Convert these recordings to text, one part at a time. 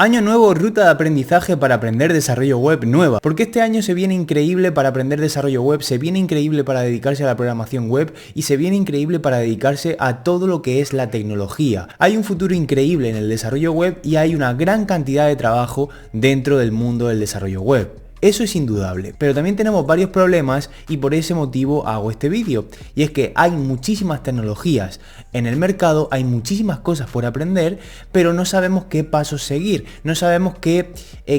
Año nuevo, ruta de aprendizaje para aprender desarrollo web nueva, porque este año se viene increíble para aprender desarrollo web, se viene increíble para dedicarse a la programación web y se viene increíble para dedicarse a todo lo que es la tecnología. Hay un futuro increíble en el desarrollo web y hay una gran cantidad de trabajo dentro del mundo del desarrollo web. Eso es indudable, pero también tenemos varios problemas y por ese motivo hago este vídeo. Y es que hay muchísimas tecnologías en el mercado, hay muchísimas cosas por aprender, pero no sabemos qué pasos seguir, no sabemos qué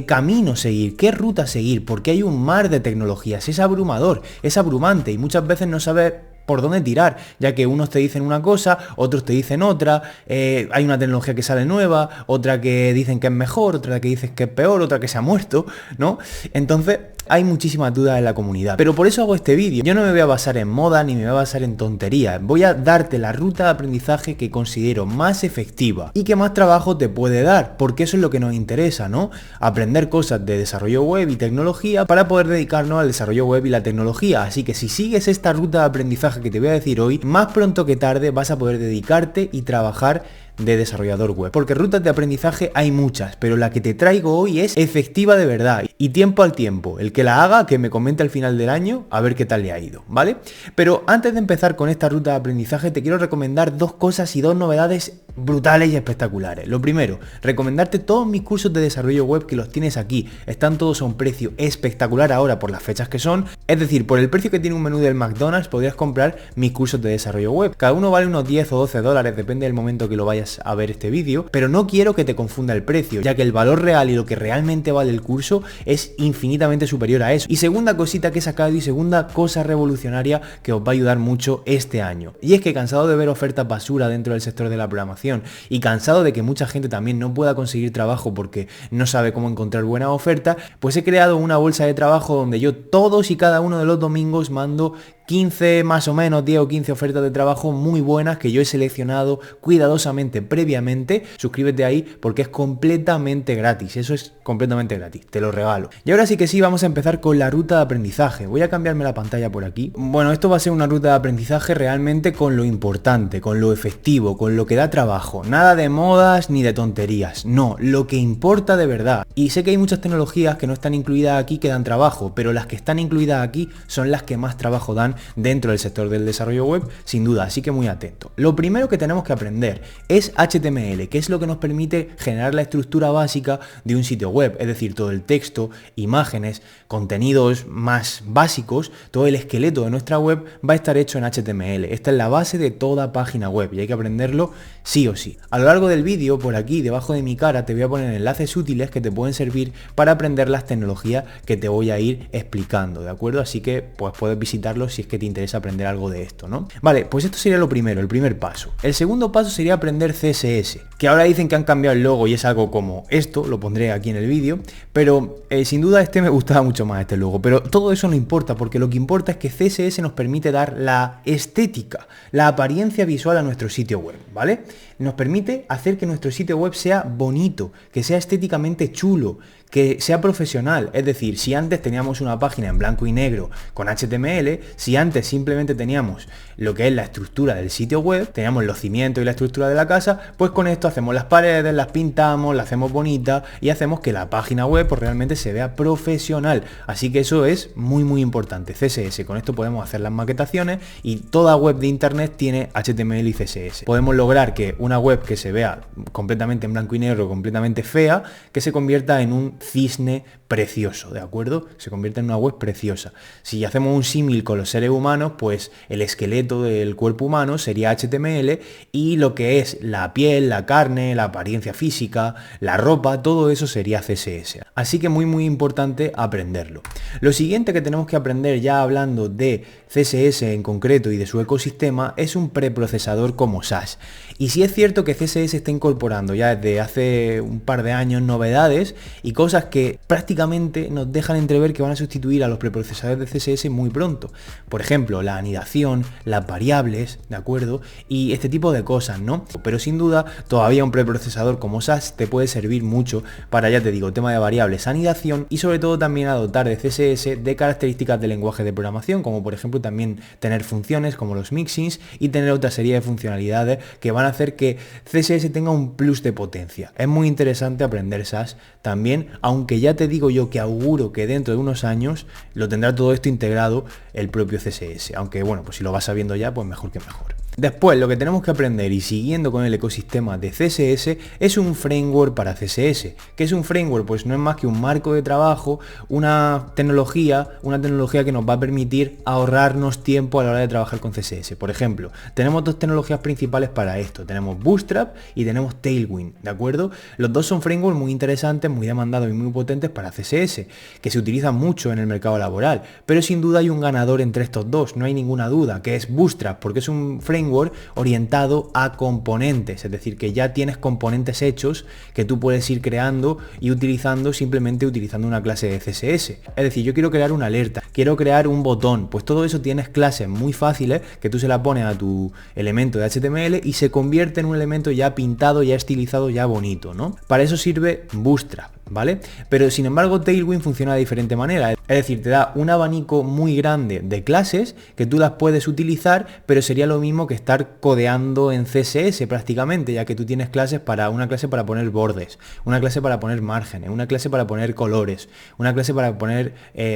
camino seguir, qué ruta seguir, porque hay un mar de tecnologías, es abrumador, es abrumante y muchas veces no sabes por dónde tirar, ya que unos te dicen una cosa, otros te dicen otra, hay una tecnología que sale nueva, otra que dicen que es mejor, otra que dicen que es peor, otra que se ha muerto, ¿no? Entonces hay muchísimas dudas en la comunidad, pero por eso hago este vídeo. Yo no me voy a basar en moda ni me voy a basar en tonterías, voy a darte la ruta de aprendizaje que considero más efectiva y que más trabajo te puede dar, porque eso es lo que nos interesa, ¿no? Aprender cosas de desarrollo web y tecnología para poder dedicarnos al desarrollo web y la tecnología. Así que si sigues esta ruta de aprendizaje que te voy a decir hoy, más pronto que tarde vas a poder dedicarte y trabajar de desarrollador web, porque rutas de aprendizaje hay muchas, pero la que te traigo hoy es efectiva de verdad y tiempo al tiempo. El que la haga, que me comente al final del año a ver qué tal le ha ido, ¿vale? Pero antes de empezar con esta ruta de aprendizaje te quiero recomendar dos cosas y dos novedades brutales y espectaculares. Lo primero, recomendarte todos mis cursos de desarrollo web que los tienes aquí, están todos a un precio espectacular ahora por las fechas que son, es decir, por el precio que tiene un menú del McDonald's podrías comprar mis cursos de desarrollo web. Cada uno vale unos 10 o 12 dólares, depende del momento que lo vayas a ver este vídeo, pero no quiero que te confunda el precio, ya que el valor real y lo que realmente vale el curso es infinitamente superior a eso. Y segunda cosita que he sacado y segunda cosa revolucionaria que os va a ayudar mucho este año, y es que cansado de ver ofertas basura dentro del sector de la programación y cansado de que mucha gente también no pueda conseguir trabajo porque no sabe cómo encontrar buenas ofertas, pues he creado una bolsa de trabajo donde yo todos y cada uno de los domingos mando 15 más o menos, 10 o 15 ofertas de trabajo muy buenas que yo he seleccionado cuidadosamente previamente. Suscríbete ahí porque es completamente gratis, eso es completamente gratis, te lo regalo. Y ahora sí que sí, vamos a empezar con la ruta de aprendizaje. Voy a cambiarme la pantalla por aquí. Bueno, esto va a ser una ruta de aprendizaje realmente con lo importante, con lo efectivo, con lo que da trabajo. Nada de modas ni de tonterías, no, lo que importa de verdad. Y sé que hay muchas tecnologías que no están incluidas aquí que dan trabajo, pero las que están incluidas aquí son las que más trabajo dan dentro del sector del desarrollo web, sin duda, así que muy atento. Lo primero que tenemos que aprender es HTML, que es lo que nos permite generar la estructura básica de un sitio web, es decir, todo el texto, imágenes, contenidos más básicos, todo el esqueleto de nuestra web va a estar hecho en HTML. Esta es la base de toda página web y hay que aprenderlo sí o sí. A lo largo del vídeo, por aquí, debajo de mi cara, te voy a poner enlaces útiles que te pueden servir para aprender las tecnologías que te voy a ir explicando, ¿de acuerdo? Así que pues puedes visitarlos si es que te interesa aprender algo de esto, ¿no? Vale, pues esto sería lo primero, el primer paso. El segundo paso sería aprender CSS, que ahora dicen que han cambiado el logo y es algo como esto, lo pondré aquí en el vídeo, pero sin duda este me gustaba mucho más este logo, pero todo eso no importa, porque lo que importa es que CSS nos permite dar la estética, la apariencia visual a nuestro sitio web, ¿vale? Nos permite hacer que nuestro sitio web sea bonito, que sea estéticamente chulo, que sea profesional. Es decir, si antes teníamos una página en blanco y negro con HTML, si antes simplemente teníamos lo que es la estructura del sitio web, teníamos los cimientos y la estructura de la casa, pues con esto hacemos las paredes, las pintamos, las hacemos bonitas y hacemos que la página web pues realmente se vea profesional. Así que eso es muy importante, CSS. Con esto podemos hacer las maquetaciones y toda web de internet tiene HTML y CSS. Podemos lograr que una web que se vea completamente en blanco y negro, completamente fea, que se convierta en un cisne precioso, ¿de acuerdo? Se convierte en una web preciosa. Si hacemos un símil con los seres humanos, pues el esqueleto del cuerpo humano sería HTML y lo que es la piel, la carne, la apariencia física, la ropa, todo eso sería CSS. Así que muy importante aprenderlo. Lo siguiente que tenemos que aprender, ya hablando de CSS en concreto y de su ecosistema, es un preprocesador como Sass. Y sí es cierto que CSS está incorporando ya desde hace un par de años novedades y cosas que prácticamente nos dejan entrever que van a sustituir a los preprocesadores de CSS muy pronto. Por ejemplo, la anidación, las variables, ¿de acuerdo? Y este tipo de cosas, ¿no? Pero sin duda, todavía un preprocesador como Sass te puede servir mucho para, ya te digo, tema de variables, anidación y sobre todo también a dotar de CSS de características de lenguaje de programación, como por ejemplo que también tener funciones como los mixins y tener otra serie de funcionalidades que van a hacer que CSS tenga un plus de potencia. Es muy interesante aprender SAS también, aunque ya te digo yo que auguro que dentro de unos años lo tendrá todo esto integrado el propio CSS, aunque bueno, pues si lo vas sabiendo ya, pues mejor que mejor. Después, lo que tenemos que aprender, y siguiendo con el ecosistema de CSS, es un framework para CSS. ¿Qué es un framework? Pues no es más que un marco de trabajo, una tecnología que nos va a permitir ahorrarnos tiempo a la hora de trabajar con CSS. Por ejemplo, tenemos dos tecnologías principales para esto. Tenemos Bootstrap y tenemos Tailwind, ¿de acuerdo? Los dos son frameworks muy interesantes, muy demandados y muy potentes para CSS, que se utilizan mucho en el mercado laboral. Pero sin duda hay un ganador entre estos dos, no hay ninguna duda, que es Bootstrap, porque es un framework orientado a componentes, es decir, que ya tienes componentes hechos que tú puedes ir creando y utilizando simplemente utilizando una clase de CSS. Es decir, yo quiero crear una alerta, quiero crear un botón, pues todo eso tienes clases muy fáciles que tú se la pones a tu elemento de HTML y se convierte en un elemento ya pintado, ya estilizado, ya bonito, ¿no? Para eso sirve Bootstrap, ¿vale? Pero sin embargo Tailwind funciona de diferente manera, es decir, te da un abanico muy grande de clases que tú las puedes utilizar, pero sería lo mismo que estar codeando en CSS prácticamente, ya que tú tienes clases para una clase para poner bordes, una clase para poner márgenes, una clase para poner colores, una clase para poner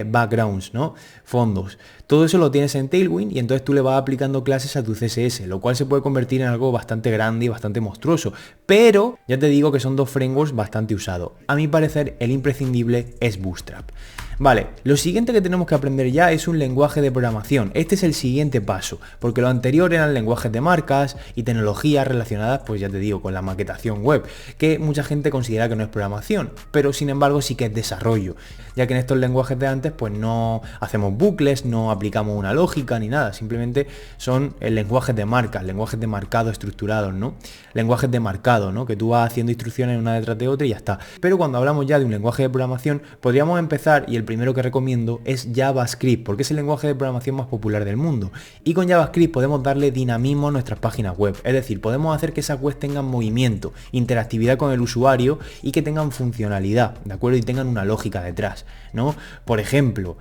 backgrounds, ¿no? Fondos. Todo eso lo tienes en Tailwind y entonces tú le vas aplicando clases a tu CSS, lo cual se puede convertir en algo bastante grande y bastante monstruoso. Pero ya te digo que son dos frameworks bastante usados. A mi parecer el imprescindible es Bootstrap. Vale, lo siguiente que tenemos que aprender ya es un lenguaje de programación. Este es el siguiente paso, porque lo anterior eran lenguajes de marcas y tecnologías relacionadas, pues ya te digo, con la maquetación web, que mucha gente considera que no es programación, pero sin embargo sí que es desarrollo, ya que en estos lenguajes de antes pues no hacemos bucles, no aplicamos una lógica ni nada, simplemente son lenguajes de marcas, lenguajes de marcado estructurados, ¿no? Lenguajes de marcado, ¿no? Que tú vas haciendo instrucciones una detrás de otra y ya está. Pero cuando hablamos ya de un lenguaje de programación, podríamos empezar, y el primero que recomiendo es JavaScript, porque es el lenguaje de programación más popular del mundo. Y con JavaScript podemos darle dinamismo a nuestras páginas web, es decir, podemos hacer que esas webs tengan movimiento, interactividad con el usuario y que tengan funcionalidad, ¿de acuerdo? Y tengan una lógica detrás, ¿no? Por ejemplo,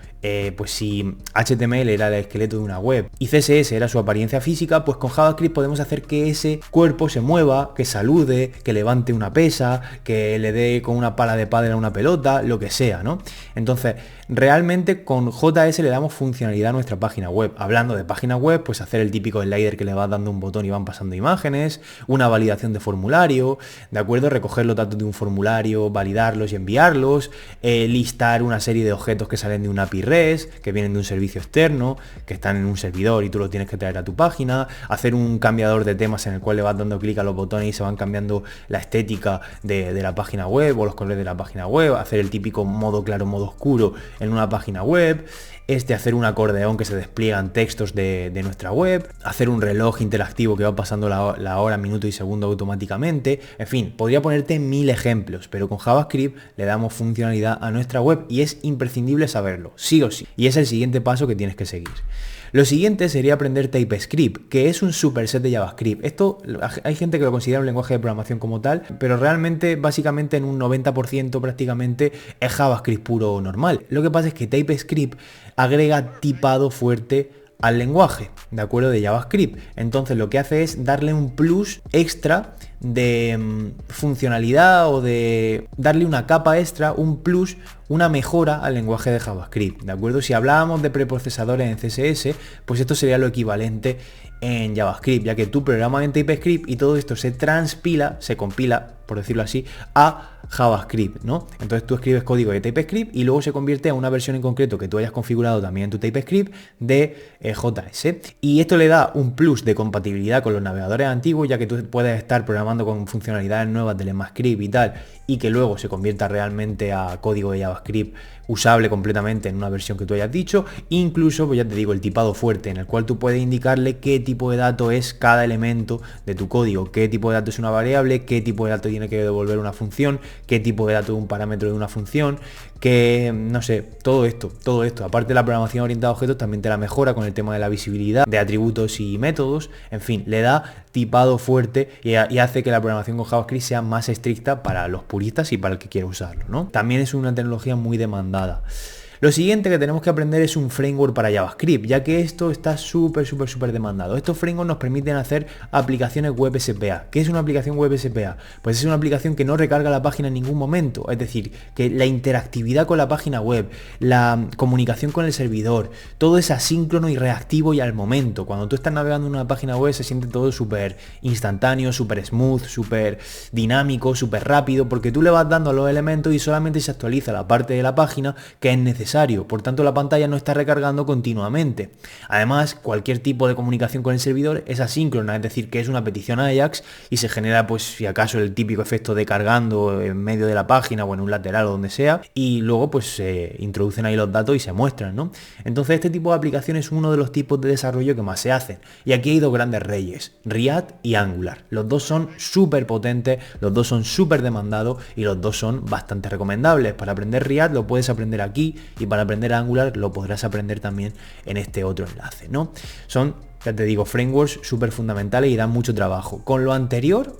pues si HTML era el esqueleto de una web y CSS era su apariencia física, pues con JavaScript podemos hacer que ese cuerpo se mueva, que salude, que levante una pesa, que le dé con una pala de pádel a una pelota, lo que sea, ¿no? Entonces, realmente con JS le damos funcionalidad a nuestra página web. Hablando de página web, pues hacer el típico slider que le vas dando un botón y van pasando imágenes, una validación de formulario, ¿de acuerdo? Recoger los datos de un formulario, validarlos y enviarlos, listar una serie de objetos que salen de una API REST, que vienen de un servicio externo, que están en un servidor y tú lo tienes que traer a tu página, hacer un cambiador de temas en el cual le vas dando clic a los botones y se van cambiando la estética de la página web o los colores de la página web, hacer el típico modo claro, modo oscuro en una página web, hacer un acordeón que se despliegan textos de nuestra web, hacer un reloj interactivo que va pasando la hora, minuto y segundo automáticamente. En fin, podría ponerte 1000 ejemplos, pero con JavaScript le damos funcionalidad a nuestra web y es imprescindible saberlo, sí o sí. Y es el siguiente paso que tienes que seguir. Lo siguiente sería aprender TypeScript, que es un superset de JavaScript. Esto hay gente que lo considera un lenguaje de programación como tal, pero realmente, básicamente en un 90% prácticamente es JavaScript puro o normal. Lo que pasa es que TypeScript agrega tipado fuerte al lenguaje, ¿de acuerdo? De JavaScript. Entonces lo que hace es darle un plus extra de funcionalidad o de darle una capa extra, un plus, una mejora al lenguaje de JavaScript, ¿de acuerdo? Si hablábamos de preprocesadores en CSS, pues esto sería lo equivalente en JavaScript, ya que tú programas en TypeScript y todo esto se transpila, se compila, por decirlo así, a JavaScript, ¿no? Entonces tú escribes código de TypeScript y luego se convierte a una versión en concreto que tú hayas configurado también en tu TypeScript de JS. Y esto le da un plus de compatibilidad con los navegadores antiguos, ya que tú puedes estar programando con funcionalidades nuevas del ECMAScript y tal, y que luego se convierta realmente a código de JavaScript usable completamente en una versión que tú hayas dicho. Incluso, pues ya te digo, el tipado fuerte, en el cual tú puedes indicarle qué tipo de dato es cada elemento de tu código, qué tipo de dato es una variable, qué tipo de dato tiene que devolver una función, qué tipo de dato es un parámetro de una función, que no sé, todo esto, aparte de la programación orientada a objetos, también te la mejora con el tema de la visibilidad de atributos y métodos. En fin, le da tipado fuerte y hace que la programación con JavaScript sea más estricta para los puristas y para el que quiera usarlo, ¿no? También es una tecnología muy demandada. Lo siguiente que tenemos que aprender es un framework para JavaScript, ya que esto está súper demandado. Estos frameworks nos permiten hacer aplicaciones web SPA. ¿Qué es una aplicación web SPA? Pues es una aplicación que no recarga la página en ningún momento, es decir, que la interactividad con la página web, la comunicación con el servidor, todo es asíncrono y reactivo y al momento. Cuando tú estás navegando en una página web se siente todo súper instantáneo, súper smooth, súper dinámico, súper rápido, porque tú le vas dando a los elementos y solamente se actualiza la parte de la página que es necesario. Por tanto, la pantalla no está recargando continuamente. Además, cualquier tipo de comunicación con el servidor es asíncrona, es decir, que es una petición AJAX y se genera, pues si acaso, el típico efecto de cargando en medio de la página o en un lateral o donde sea, y luego pues se introducen ahí los datos y se muestran, ¿no? Entonces este tipo de aplicación es uno de los tipos de desarrollo que más se hacen. Y aquí hay dos grandes reyes, React y Angular. Los dos son súper potentes, los dos son súper demandados y los dos son bastante recomendables. Para aprender React lo puedes aprender aquí y para aprender Angular lo podrás aprender también en este otro enlace, ¿no? Son, ya te digo, frameworks súper fundamentales y dan mucho trabajo. Con lo anterior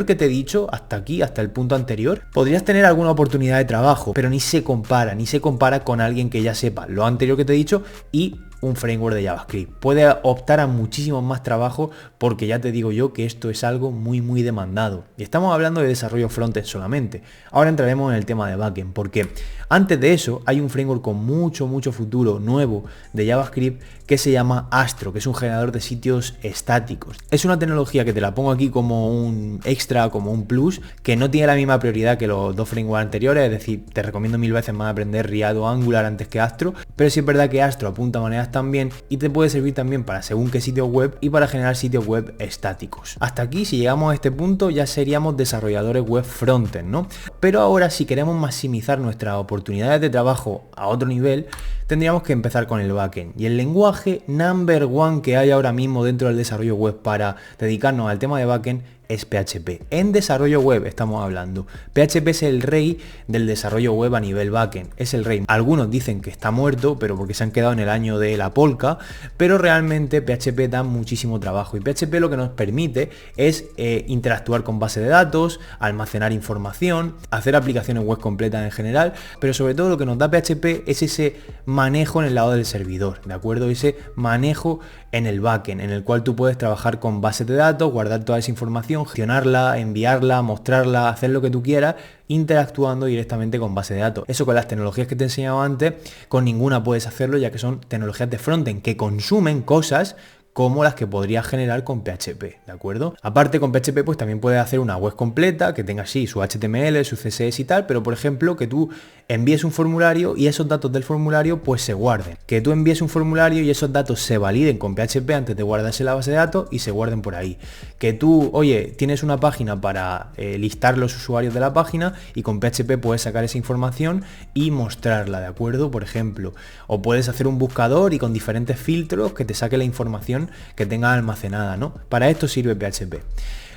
que te he dicho, hasta aquí, hasta el punto anterior, podrías tener alguna oportunidad de trabajo, pero ni se compara con alguien que ya sepa lo anterior que te he dicho y un framework de JavaScript. Puede optar a muchísimo más trabajo porque ya te digo yo que esto es algo muy demandado. Y estamos hablando de desarrollo frontend solamente. Ahora entraremos en el tema de backend porque antes de eso hay un framework con mucho futuro nuevo de JavaScript que se llama Astro, que es un generador de sitios estáticos. Es una tecnología que te la pongo aquí como un extra, como un plus, que no tiene la misma prioridad que los dos frameworks anteriores, es decir, te recomiendo 1000 veces más aprender React o Angular antes que Astro, pero sí es verdad que Astro apunta a maneras también y te puede servir también para según qué sitios web y para generar sitios web estáticos. Hasta aquí, si llegamos a este punto, ya seríamos desarrolladores web frontend, ¿no? Pero ahora, si queremos maximizar nuestras oportunidades de trabajo a otro nivel, tendríamos que empezar con el backend. Y el lenguaje number one que hay ahora mismo dentro del desarrollo web para dedicarnos al tema de backend es PHP. En desarrollo web estamos hablando. PHP es el rey del desarrollo web a nivel backend. Es el rey. Algunos dicen que está muerto, pero porque se han quedado en el año de la polka, pero realmente PHP da muchísimo trabajo. Y PHP lo que nos permite es interactuar con base de datos, almacenar información, hacer aplicaciones web completas en general, pero sobre todo lo que nos da PHP es ese manejo en el lado del servidor, ¿de acuerdo? Ese manejo en el backend, en el cual tú puedes trabajar con bases de datos, guardar toda esa información, gestionarla, enviarla, mostrarla, hacer lo que tú quieras, interactuando directamente con base de datos. Eso con las tecnologías que te he enseñado antes, con ninguna puedes hacerlo, ya que son tecnologías de frontend que consumen cosas como las que podrías generar con PHP, ¿de acuerdo? Aparte, con PHP pues también puedes hacer una web completa que tenga así su HTML, su CSS y tal, pero por ejemplo que tú envíes un formulario y esos datos del formulario pues se guarden. Que tú envíes un formulario y esos datos se validen con PHP antes de guardarse en la base de datos y se guarden por ahí. Que tú, oye, tienes una página para listar los usuarios de la página y con PHP puedes sacar esa información y mostrarla, ¿de acuerdo? Por ejemplo, o puedes hacer un buscador y con diferentes filtros que te saque la información que tengas almacenada, ¿no? Para esto sirve PHP.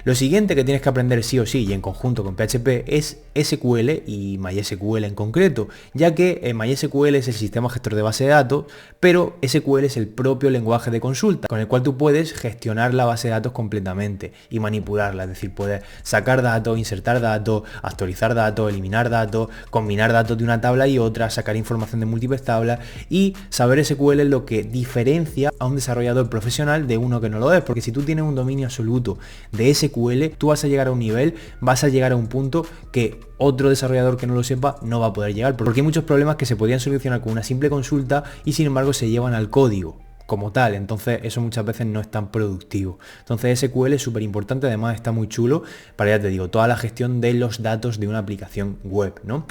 Lo siguiente que tienes que aprender sí o sí y en conjunto con PHP es SQL y MySQL en concreto, ya que MySQL es el sistema gestor de base de datos, pero SQL es el propio lenguaje de consulta con el cual tú puedes gestionar la base de datos completamente y manipularla, es decir, puedes sacar datos, insertar datos, actualizar datos, eliminar datos, combinar datos de una tabla y otra, sacar información de múltiples tablas y saber SQL es lo que diferencia a un desarrollador profesional de uno que no lo es, porque si tú tienes un dominio absoluto de SQL, tú vas a llegar a un nivel, vas a llegar a un punto que otro desarrollador que no lo sepa no va a poder llegar, porque hay muchos problemas que se podrían solucionar con una simple consulta y sin embargo se llevan al código como tal, entonces eso muchas veces no es tan productivo. Entonces SQL es súper importante, además está muy chulo para, ya te digo, toda la gestión de los datos de una aplicación web, ¿no?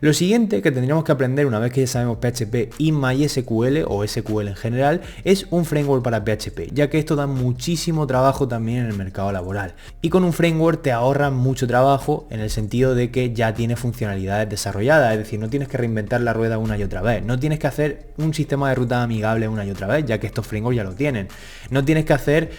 Lo siguiente que tendríamos que aprender una vez que ya sabemos PHP y MySQL o SQL en general es un framework para PHP, ya que esto da muchísimo trabajo también en el mercado laboral. Y con un framework te ahorra mucho trabajo en el sentido de que ya tiene funcionalidades desarrolladas, es decir, no tienes que reinventar la rueda una y otra vez, no tienes que hacer un sistema de ruta amigable una y otra vez, ya ya que estos frameworks ya lo tienen. No tienes que hacer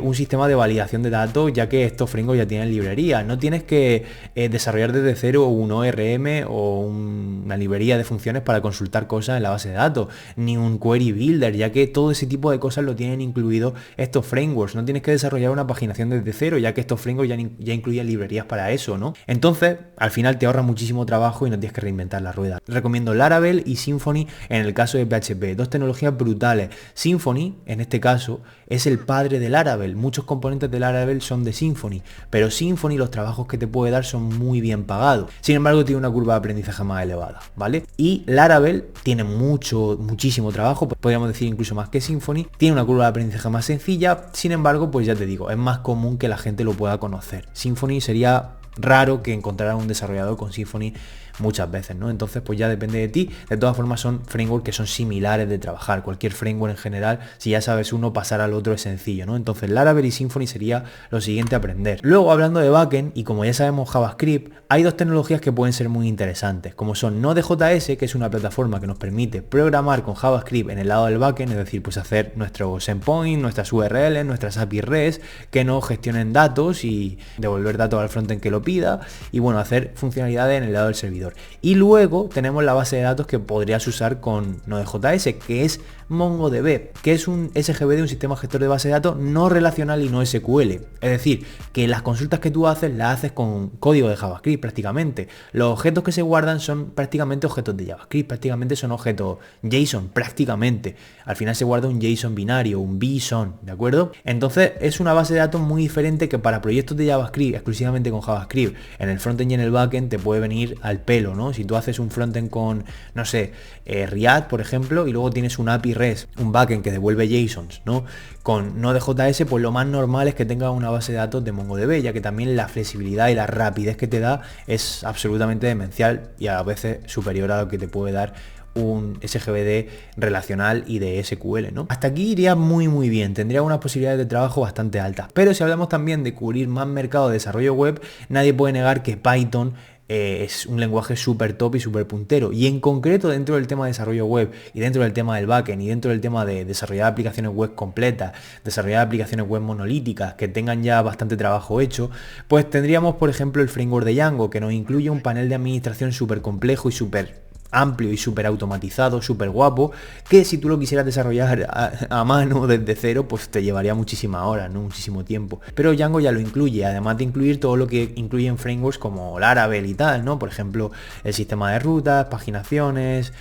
un sistema de validación de datos, ya que estos frameworks ya tienen librerías. No tienes que desarrollar desde cero un ORM o una librería de funciones para consultar cosas en la base de datos, ni un query builder, ya que todo ese tipo de cosas lo tienen incluido estos frameworks. No tienes que desarrollar una paginación desde cero, ya que estos frameworks ya incluyen librerías para eso, ¿no? Entonces, al final te ahorra muchísimo trabajo y no tienes que reinventar la rueda. Recomiendo Laravel y Symfony en el caso de PHP, dos tecnologías brutales. Symfony, en este caso, es el padre de Laravel. Muchos componentes de Laravel son de Symfony, pero Symfony, los trabajos que te puede dar son muy bien pagados. Sin embargo, tiene una curva de aprendizaje más elevada, ¿vale? Y Laravel tiene muchísimo trabajo, podríamos decir incluso más que Symfony. Tiene una curva de aprendizaje más sencilla, sin embargo, pues ya te digo, es más común que la gente lo pueda conocer. Symfony sería raro que encontrara un desarrollador con Symfony muchas veces, ¿no? Entonces pues ya depende de ti. De todas formas son frameworks que son similares de trabajar. Cualquier framework en general, si ya sabes uno, pasar al otro es sencillo, ¿no? Entonces Laravel y Symfony sería lo siguiente a aprender. Luego, hablando de backend, y como ya sabemos JavaScript, hay dos tecnologías que pueden ser muy interesantes, como son Node.js, que es una plataforma que nos permite programar con JavaScript en el lado del backend, es decir, pues hacer nuestros endpoints, nuestras URLs, nuestras API REST, que nos gestionen datos y devolver datos al frontend que lo pida, y bueno, hacer funcionalidades en el lado del servidor. Y luego tenemos la base de datos que podrías usar con Node.js, que es MongoDB, que es un SGBD, un sistema gestor de base de datos no relacional y no SQL. Es decir, que las consultas que tú haces las haces con código de JavaScript prácticamente. Los objetos que se guardan son prácticamente objetos de JavaScript, prácticamente son objetos JSON, prácticamente. Al final se guarda un JSON binario, un BSON, ¿de acuerdo? Entonces es una base de datos muy diferente que para proyectos de JavaScript, exclusivamente con JavaScript, en el frontend y en el backend te puede venir al pelo, ¿no? Si tú haces un frontend con, no sé, React, por ejemplo, y luego tienes un API REST, un backend que devuelve JSONs, ¿no? Con Node.js, pues lo más normal es que tenga una base de datos de MongoDB, ya que también la flexibilidad y la rapidez que te da es absolutamente demencial y a veces superior a lo que te puede dar un SGBD relacional y de SQL, ¿no? Hasta aquí iría muy bien, tendría unas posibilidades de trabajo bastante altas, pero si hablamos también de cubrir más mercado de desarrollo web, nadie puede negar que Python es un lenguaje súper top y súper puntero, y en concreto dentro del tema de desarrollo web y dentro del tema del backend y dentro del tema de desarrollar aplicaciones web completas, desarrollar aplicaciones web monolíticas que tengan ya bastante trabajo hecho, pues tendríamos por ejemplo el framework de Django, que nos incluye un panel de administración súper complejo y súper amplio y súper automatizado, súper guapo, que si tú lo quisieras desarrollar a mano desde cero, pues te llevaría muchísimas horas, ¿no? Muchísimo tiempo. Pero Django ya lo incluye, además de incluir todo lo que incluyen frameworks como Laravel y tal, ¿no? Por ejemplo, el sistema de rutas, paginaciones,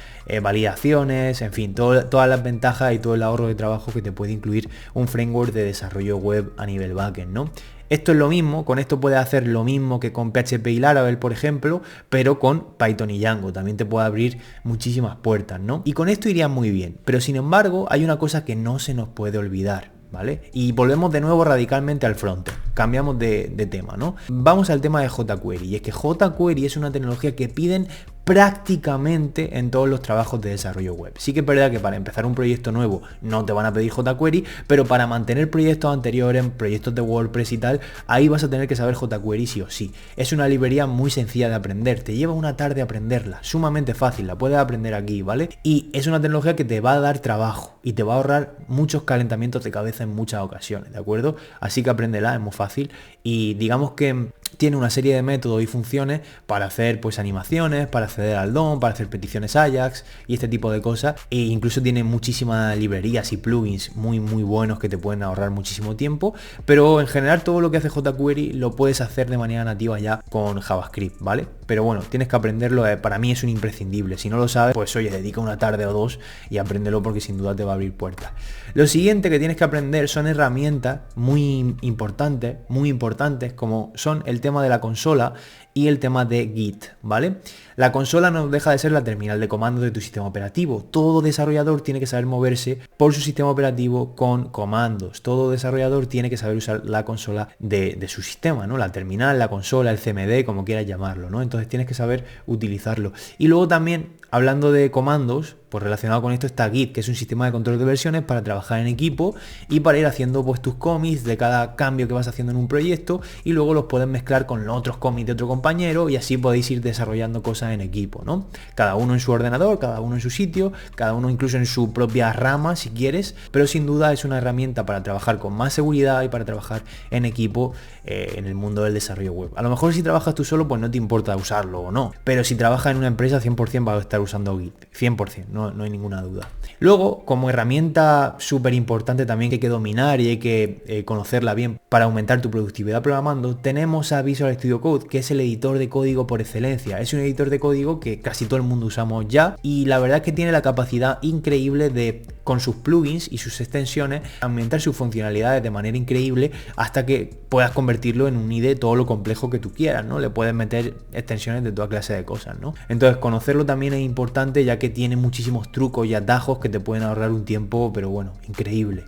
validaciones, en fin, todas las ventajas y todo el ahorro de trabajo que te puede incluir un framework de desarrollo web a nivel backend, ¿no? Esto es lo mismo, con esto puedes hacer lo mismo que con PHP y Laravel, por ejemplo, pero con Python y Django. También te puede abrir muchísimas puertas, ¿no? Y con esto iría muy bien. Pero sin embargo, hay una cosa que no se nos puede olvidar, ¿vale? Y volvemos de nuevo radicalmente al frontend. Cambiamos de tema, ¿no? Vamos al tema de jQuery. Y es que jQuery es una tecnología que piden prácticamente en todos los trabajos de desarrollo web. Sí que es verdad que para empezar un proyecto nuevo no te van a pedir jQuery, pero para mantener proyectos anteriores, proyectos de WordPress y tal, ahí vas a tener que saber jQuery sí o sí. Es una librería muy sencilla de aprender, te lleva una tarde aprenderla, sumamente fácil, la puedes aprender aquí, ¿vale? Y es una tecnología que te va a dar trabajo y te va a ahorrar muchos calentamientos de cabeza en muchas ocasiones, ¿de acuerdo? Así que apréndela, es muy fácil y digamos que tiene una serie de métodos y funciones para hacer pues animaciones, para acceder al DOM, para hacer peticiones Ajax y este tipo de cosas, e incluso tiene muchísimas librerías y plugins muy buenos que te pueden ahorrar muchísimo tiempo, pero en general todo lo que hace jQuery lo puedes hacer de manera nativa ya con JavaScript, ¿vale? Pero bueno, tienes que aprenderlo, para mí es un imprescindible. Si no lo sabes, pues oye, dedica una tarde o dos y apréndelo porque sin duda te va a abrir puertas. Lo siguiente que tienes que aprender son herramientas muy importantes, como son el tema de la consola y el tema de Git, ¿vale? La consola no deja de ser la terminal de comandos de tu sistema operativo. Todo desarrollador tiene que saber moverse por su sistema operativo con comandos. Todo desarrollador tiene que saber usar la consola de su sistema, ¿no? La terminal, la consola, el CMD, como quieras llamarlo, ¿no? Entonces tienes que saber utilizarlo. Y luego también, hablando de comandos, Pues relacionado con esto está Git, que es un sistema de control de versiones para trabajar en equipo y para ir haciendo pues tus commits de cada cambio que vas haciendo en un proyecto y luego los puedes mezclar con los otros commits de otro compañero y así podéis ir desarrollando cosas en equipo, ¿no? Cada uno en su ordenador, cada uno en su sitio, cada uno incluso en su propia rama si quieres, pero sin duda es una herramienta para trabajar con más seguridad y para trabajar en equipo en el mundo del desarrollo web. A lo mejor si trabajas tú solo pues no te importa usarlo o no, pero si trabajas en una empresa 100% vas a estar usando Git, 100%, no hay ninguna duda. Luego, como herramienta súper importante también que hay que dominar y hay que conocerla bien para aumentar tu productividad programando, tenemos a Visual Studio Code, que es el editor de código por excelencia. Es un editor de código que casi todo el mundo usamos ya y la verdad es que tiene la capacidad increíble de, con sus plugins y sus extensiones, aumentar sus funcionalidades de manera increíble hasta que puedas convertirlo en un IDE todo lo complejo que tú quieras, ¿no? Le puedes meter extensiones de toda clase de cosas, ¿no? Entonces conocerlo también es importante ya que tiene muchísimos trucos y atajos que te pueden ahorrar un tiempo, pero bueno, increíble.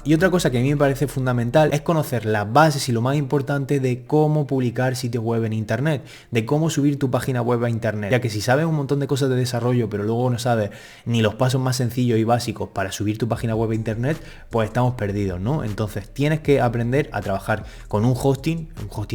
Y otra cosa que a mí me parece fundamental es conocer las bases y lo más importante de cómo publicar sitios web en internet, de cómo subir tu página web a internet, ya que si sabes un montón de cosas de desarrollo pero luego no sabes ni los pasos más sencillos y básicos para subir tu página web a internet, pues estamos perdidos, ¿no? Entonces tienes que aprender a trabajar con un hosting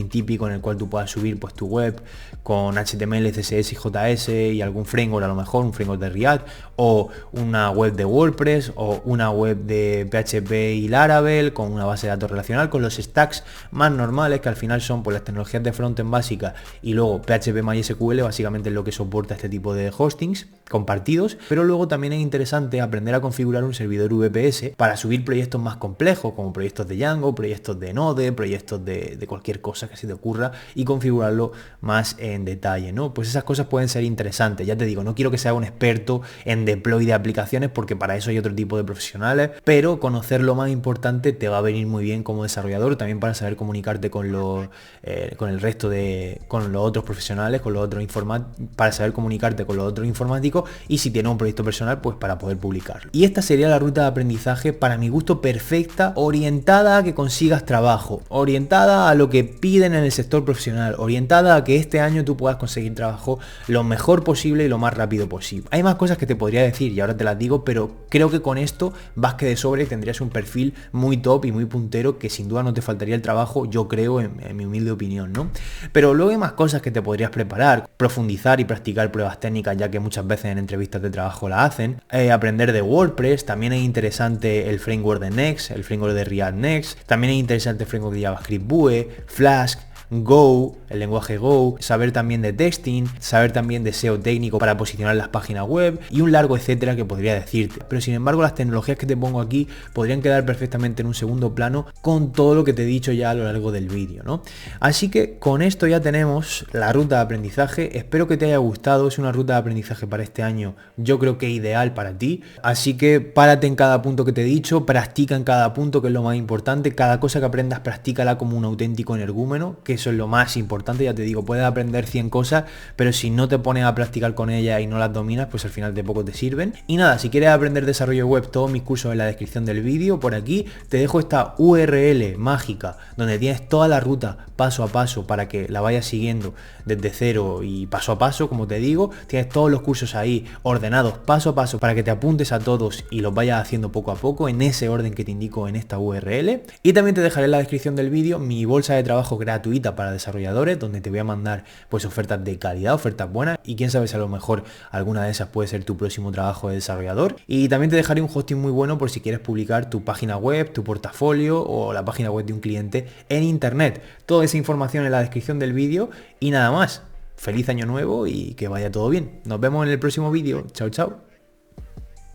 típico en el cual tú puedas subir pues tu web con HTML, CSS y JS y algún framework, a lo mejor un framework de React o una web de WordPress o una web de PHP y Laravel con una base de datos relacional, con los stacks más normales que al final son pues las tecnologías de frontend básicas y luego PHP MySQL básicamente es lo que soporta este tipo de hostings compartidos, pero luego también es interesante aprender a configurar un servidor VPS para subir proyectos más complejos como proyectos de Django, proyectos de Node, proyectos de cualquier cosa que se te ocurra y configurarlo más en detalle, ¿no? Pues esas cosas pueden ser interesantes, ya te digo, no quiero que seas un experto en deploy de aplicaciones porque para eso hay otro tipo de profesionales, pero conocer lo más importante te va a venir muy bien como desarrollador, también para saber comunicarte con con el resto con los otros profesionales, con los otros para saber comunicarte con los otros informáticos y si tienes un proyecto personal, pues para poder publicarlo. Y esta sería la ruta de aprendizaje para mi gusto perfecta, orientada a que consigas trabajo, orientada a lo que piden en el sector profesional, orientada a que este año tú puedas conseguir trabajo lo mejor posible y lo más rápido posible. Hay más cosas que te podría decir y ahora te las digo, pero creo que con esto vas que de sobre y tendrías un perfil muy top y muy puntero que sin duda no te faltaría el trabajo, yo creo, en mi humilde opinión, ¿no? Pero luego hay más cosas que te podrías preparar, profundizar y practicar pruebas técnicas, ya que muchas veces en entrevistas de trabajo la hacen, aprender de WordPress, también es interesante el framework de Next, el framework de React Next, también es interesante el framework de JavaScript Vue, Flask, Go, el lenguaje Go, saber también de testing, saber también de SEO técnico para posicionar las páginas web y un largo etcétera que podría decirte. Pero sin embargo las tecnologías que te pongo aquí podrían quedar perfectamente en un segundo plano con todo lo que te he dicho ya a lo largo del vídeo, ¿no? Así que con esto ya tenemos la ruta de aprendizaje, espero que te haya gustado, es una ruta de aprendizaje para este año, yo creo que ideal para ti, así que párate en cada punto que te he dicho, practica en cada punto que es lo más importante, cada cosa que aprendas practícala como un auténtico energúmeno, que eso es lo más importante, ya te digo, puedes aprender 100 cosas, pero si no te pones a practicar con ellas y no las dominas, pues al final de poco te sirven. Y nada, si quieres aprender desarrollo web, todos mis cursos en la descripción del vídeo, por aquí te dejo esta URL mágica, donde tienes toda la ruta paso a paso para que la vayas siguiendo desde cero y paso a paso, como te digo, tienes todos los cursos ahí ordenados paso a paso para que te apuntes a todos y los vayas haciendo poco a poco en ese orden que te indico en esta URL. Y también te dejaré en la descripción del vídeo mi bolsa de trabajo gratuita para desarrolladores, donde te voy a mandar pues ofertas de calidad, ofertas buenas y quién sabe si a lo mejor alguna de esas puede ser tu próximo trabajo de desarrollador. Y también te dejaré un hosting muy bueno por si quieres publicar tu página web, tu portafolio o la página web de un cliente en internet. Toda esa información en la descripción del vídeo y nada más. Feliz año nuevo y que vaya todo bien. Nos vemos en el próximo vídeo. Chao, chao.